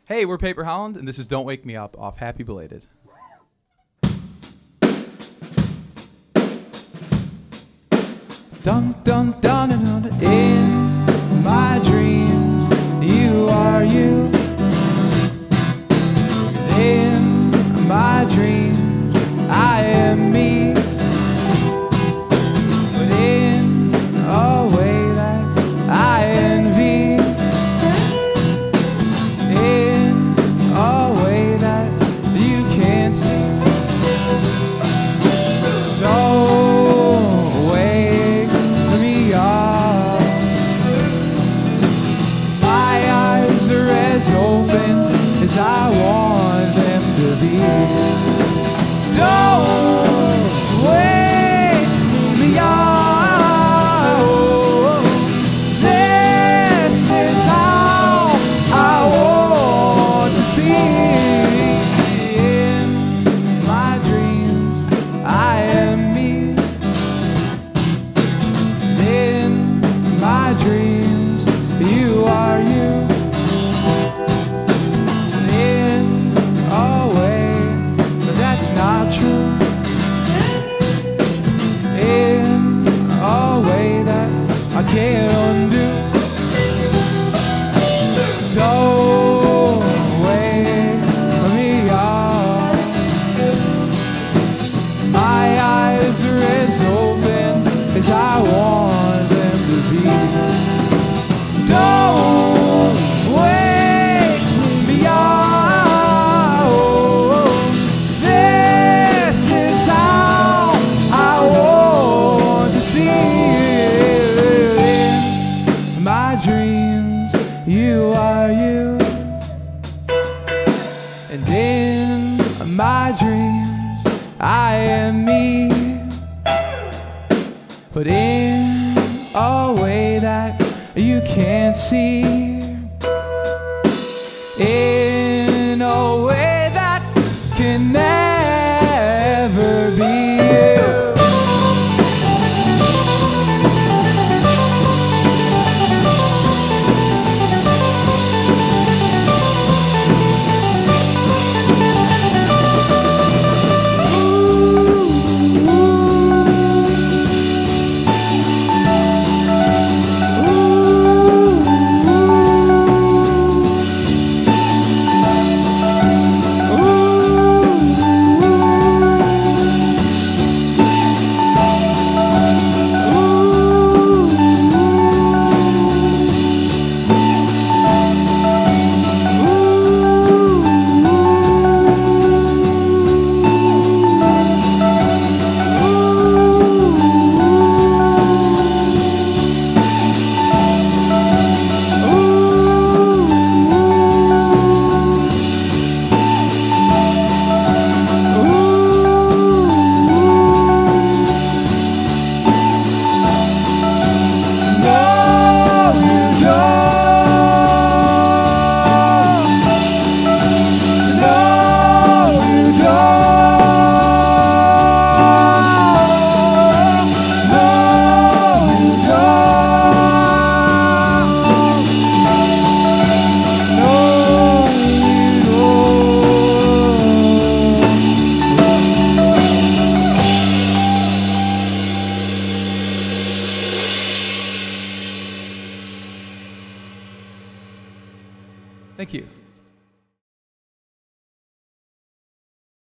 Hey, we're Paper Holland, and this is Don't Wake Me Up off Happy Belated. Dun dun dun dun dun. In my dreams, you are you. In my dreams, I am me. But in a way that I envy. In a way that you can't see. Don't wake me up. My eyes are as open as I want them to be. Don't wake me up. This is how I want to see. In my dreams, I am me. In my dreams, you are you. In a way that's not true. In a way that I can't undo. Don't wake me up. My eyes are as open as I want them to be. Don't wake me up. This is how I want to see it. In my dreams, you are you. And in my dreams, I am me. But in a way that you can't see. In a way that can never be you. Thank you.